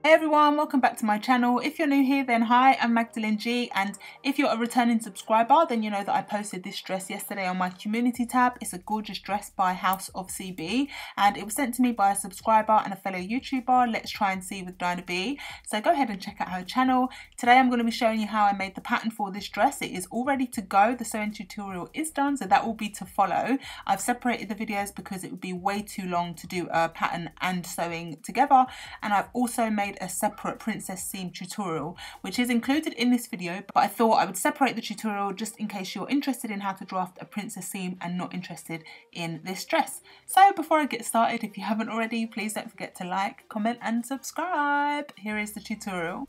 Hey everyone, welcome back to my channel. If you're new here, then hi, I'm MagdelineG, and if you're a returning subscriber, then you know that I posted this dress yesterday on my community tab. It's a gorgeous dress by House of CB, and it was sent to me by a subscriber and a fellow YouTuber, Let's Try and See with Dinah B. So go ahead and check out her channel. Today I'm going to be showing you how I made the pattern for this dress. It is all ready to go. The sewing tutorial is done, so that will be to follow. I've separated the videos because it would be way too long to do a pattern and sewing together, and I've also made a separate princess seam tutorial which is included in this video, but I thought I would separate the tutorial just in case you're interested in how to draft a princess seam and not interested in this dress. So before I get started, if you haven't already, please don't forget to like, comment and subscribe. Here is the tutorial.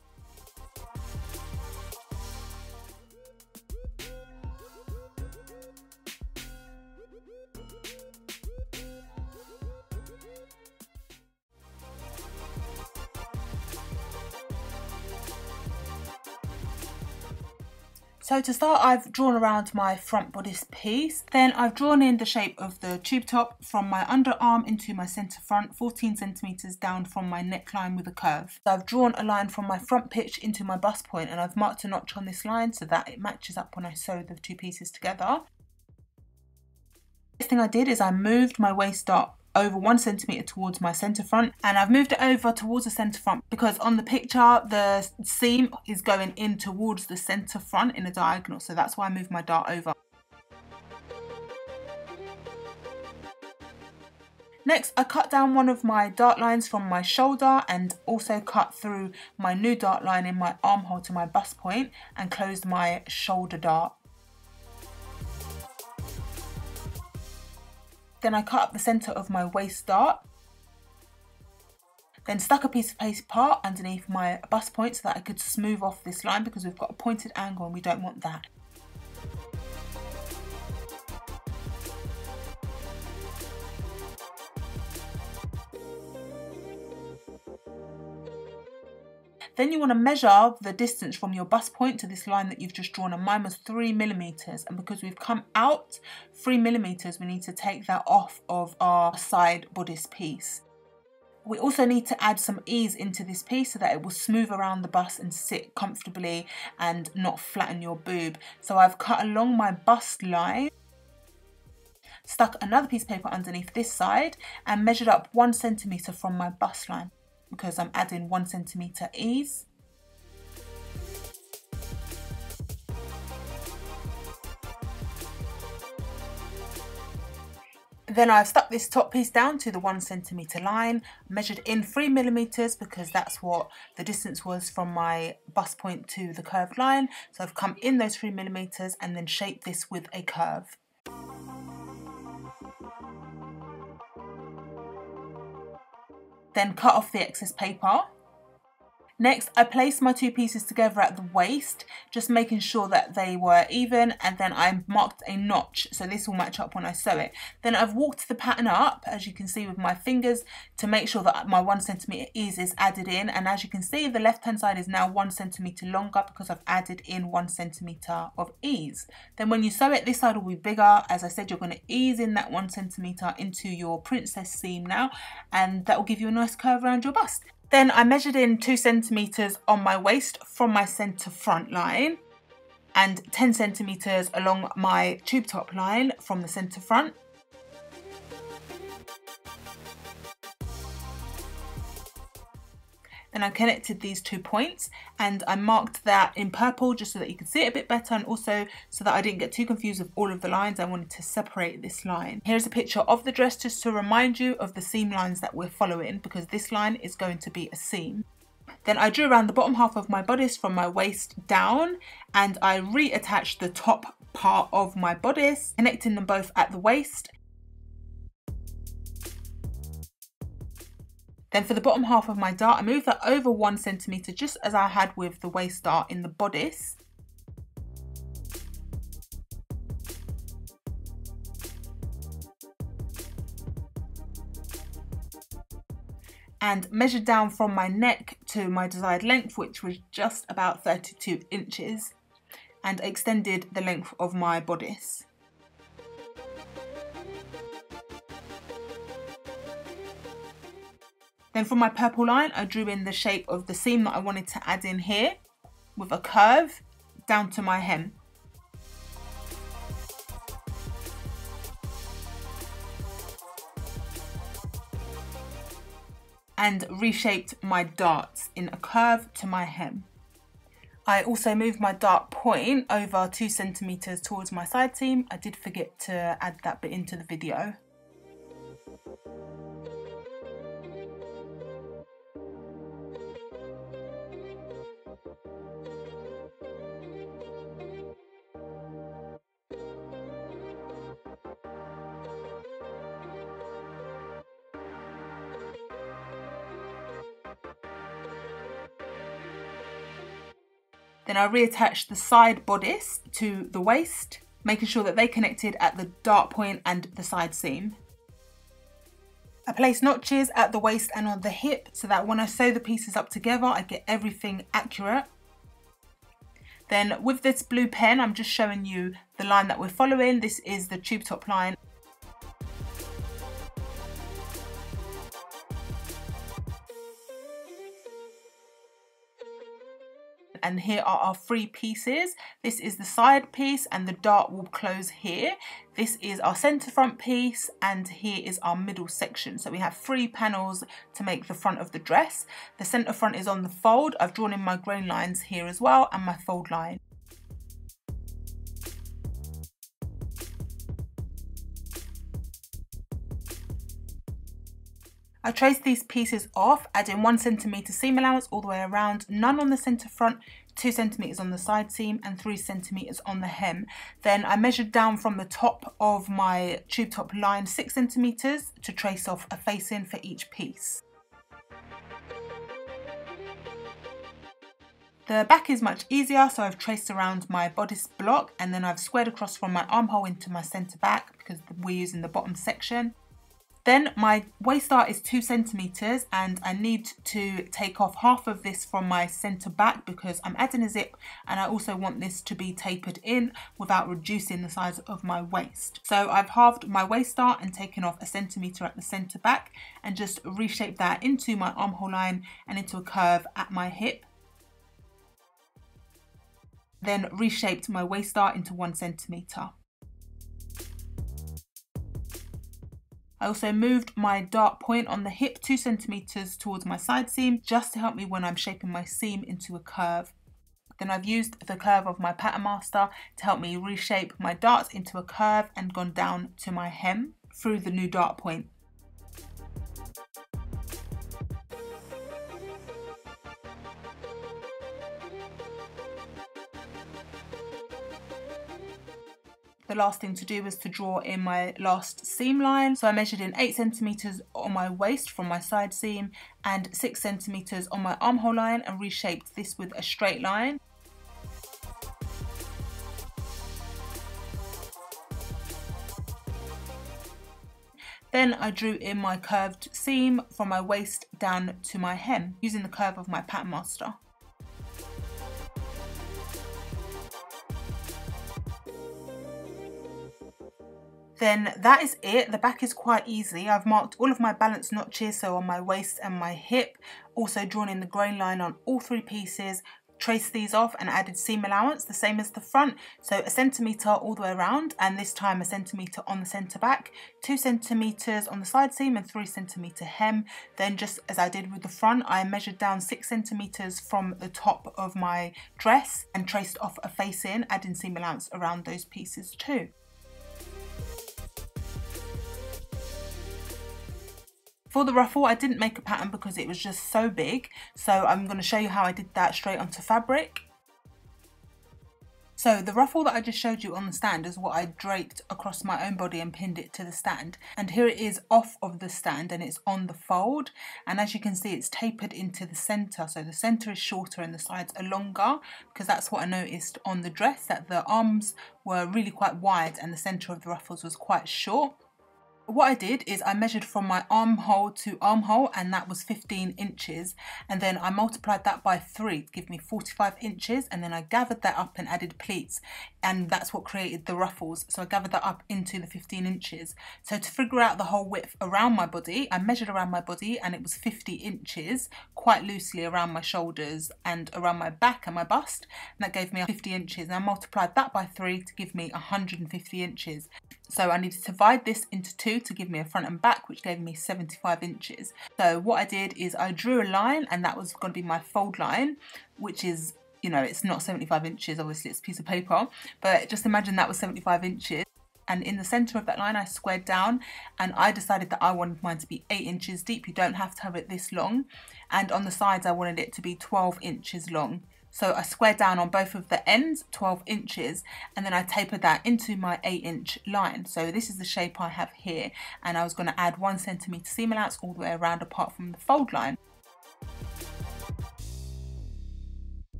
So to start, I've drawn around my front bodice piece. Then I've drawn in the shape of the tube top from my underarm into my centre front, 14 centimetres down from my neckline with a curve. So I've drawn a line from my front pitch into my bust point, and I've marked a notch on this line so that it matches up when I sew the two pieces together. The next thing I did is I moved my waist up over 1 centimetre towards my centre front, and I've moved it over towards the centre front because on the picture the seam is going in towards the centre front in a diagonal, so that's why I moved my dart over. Next, I cut down one of my dart lines from my shoulder and also cut through my new dart line in my armhole to my bust point and closed my shoulder dart. Then I cut up the centre of my waist dart, then stuck a piece of paper underneath my bust point so that I could smooth off this line because we've got a pointed angle and we don't want that. Then you want to measure the distance from your bust point to this line that you've just drawn, and mine was 3mm, and because we've come out 3mm, we need to take that off of our side bodice piece. We also need to add some ease into this piece so that it will smooth around the bust and sit comfortably and not flatten your boob. So I've cut along my bust line, stuck another piece of paper underneath this side and measured up 1 centimetre from my bust line, because I'm adding 1 centimetre ease. Then I've stuck this top piece down to the 1 centimetre line, measured in 3mm because that's what the distance was from my bust point to the curved line. So I've come in those 3mm and then shaped this with a curve. Then cut off the excess paper. Next, I placed my two pieces together at the waist, just making sure that they were even, and then I marked a notch so this will match up when I sew it. Then I've walked the pattern up, as you can see with my fingers, to make sure that my 1 centimetre ease is added in, and as you can see the left hand side is now 1 centimetre longer because I've added in 1 centimetre of ease. Then when you sew it, this side will be bigger. As I said, you're going to ease in that 1 centimetre into your princess seam now, and that will give you a nice curve around your bust. Then I measured in 2 centimetres on my waist from my centre front line and 10 centimetres along my tube top line from the centre front. Then I connected these 2 points and I marked that in purple just so that you could see it a bit better, and also so that I didn't get too confused with all of the lines. I wanted to separate this line. Here's a picture of the dress just to remind you of the seam lines that we're following, because this line is going to be a seam. Then I drew around the bottom half of my bodice from my waist down, and I reattached the top part of my bodice, connecting them both at the waist. Then for the bottom half of my dart, I moved that over 1 centimetre just as I had with the waist dart in the bodice. And measured down from my neck to my desired length, which was just about 32 inches, and extended the length of my bodice. Then for my purple line, I drew in the shape of the seam that I wanted to add in here with a curve down to my hem. And reshaped my darts in a curve to my hem. I also moved my dart point over 2 centimeters towards my side seam. I did forget to add that bit into the video. Then I reattached the side bodice to the waist, making sure that they connected at the dart point and the side seam. I placed notches at the waist and on the hip so that when I sew the pieces up together, I get everything accurate. Then with this blue pen, I'm just showing you the line that we're following. This is the tube top line. And here are our 3 pieces. This is the side piece and the dart will close here. This is our center front piece and here is our middle section. So we have 3 panels to make the front of the dress. The center front is on the fold. I've drawn in my grain lines here as well and my fold line. I traced these pieces off, adding 1 centimeter seam allowance all the way around, none on the center front, 2 centimeters on the side seam and 3 centimeters on the hem. Then I measured down from the top of my tube top line 6 centimeters to trace off a facing for each piece. The back is much easier, so I've traced around my bodice block and then I've squared across from my armhole into my center back because we're using the bottom section. Then my waist dart is 2 centimeters and I need to take off half of this from my center back because I'm adding a zip and I also want this to be tapered in without reducing the size of my waist. So I've halved my waist dart and taken off 1 centimeter at the center back and just reshaped that into my armhole line and into a curve at my hip. Then reshaped my waist dart into 1 centimeter. I also moved my dart point on the hip 2 centimeters towards my side seam just to help me when I'm shaping my seam into a curve. Then I've used the curve of my pattern master to help me reshape my darts into a curve and gone down to my hem through the new dart point. The last thing to do was to draw in my last seam line. So I measured in 8 centimeters on my waist from my side seam and 6 centimeters on my armhole line and reshaped this with a straight line. Then I drew in my curved seam from my waist down to my hem using the curve of my pattern master. Then that is it. The back is quite easy. I've marked all of my balance notches, so on my waist and my hip, also drawn in the grain line on all 3 pieces, traced these off and added seam allowance, the same as the front, so 1 centimeter all the way around and this time 1 centimeter on the center back, 2 centimeters on the side seam and 3 centimeter hem. Then just as I did with the front, I measured down 6 centimeters from the top of my dress and traced off a facing, adding seam allowance around those pieces too. For the ruffle, I didn't make a pattern because it was just so big, so I'm going to show you how I did that straight onto fabric. So the ruffle that I just showed you on the stand is what I draped across my own body and pinned it to the stand. And here it is off of the stand and it's on the fold. And as you can see, it's tapered into the center. So the center is shorter and the sides are longer, because that's what I noticed on the dress, that the arms were really quite wide and the center of the ruffles was quite short. What I did is I measured from my armhole to armhole, and that was 15 inches, and then I multiplied that by 3 to give me 45 inches, and then I gathered that up and added pleats, and that's what created the ruffles. So I gathered that up into the 15 inches. So to figure out the whole width around my body, I measured around my body and it was 50 inches, quite loosely around my shoulders and around my back and my bust, and that gave me 50 inches, and I multiplied that by 3 to give me 150 inches. So I needed to divide this into 2 to give me a front and back, which gave me 75 inches. So what I did is I drew a line, and that was going to be my fold line, which is, you know, it's not 75 inches, obviously it's a piece of paper, but just imagine that was 75 inches. And in the centre of that line I squared down, and I decided that I wanted mine to be 8 inches deep. You don't have to have it this long. And on the sides I wanted it to be 12 inches long. So I squared down on both of the ends, 12 inches, and then I tapered that into my 8-inch line. So this is the shape I have here, and I was going to add 1 centimetre seam allowance all the way around apart from the fold line.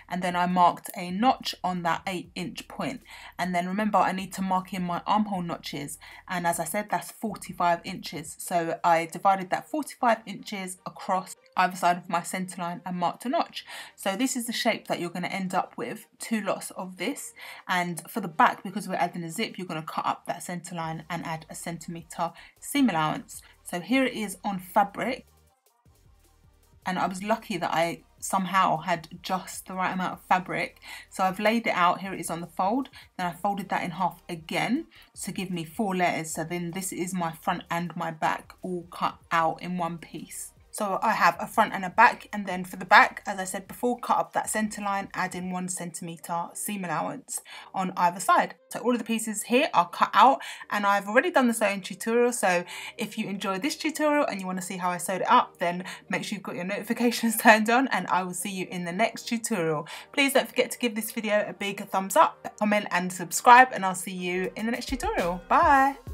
And then I marked a notch on that 8-inch point. And then remember, I need to mark in my armhole notches, and as I said, that's 45 inches. So I divided that 45 inches across either side of my centre line and marked a notch. So this is the shape that you're going to end up with, 2 lots of this. And for the back, because we're adding a zip, you're going to cut up that centre line and add a centimetre seam allowance. So here it is on fabric, and I was lucky that I somehow had just the right amount of fabric. So I've laid it out, here it is on the fold, then I folded that in half again to give me 4 layers. So then this is my front and my back all cut out in one piece. So I have a front and a back, and then for the back, as I said before, cut up that centre line, add in 1 centimetre seam allowance on either side. So all of the pieces here are cut out, and I've already done the sewing tutorial. So if you enjoyed this tutorial and you want to see how I sewed it up, then make sure you've got your notifications turned on, and I will see you in the next tutorial. Please don't forget to give this video a big thumbs up, comment and subscribe, and I'll see you in the next tutorial. Bye!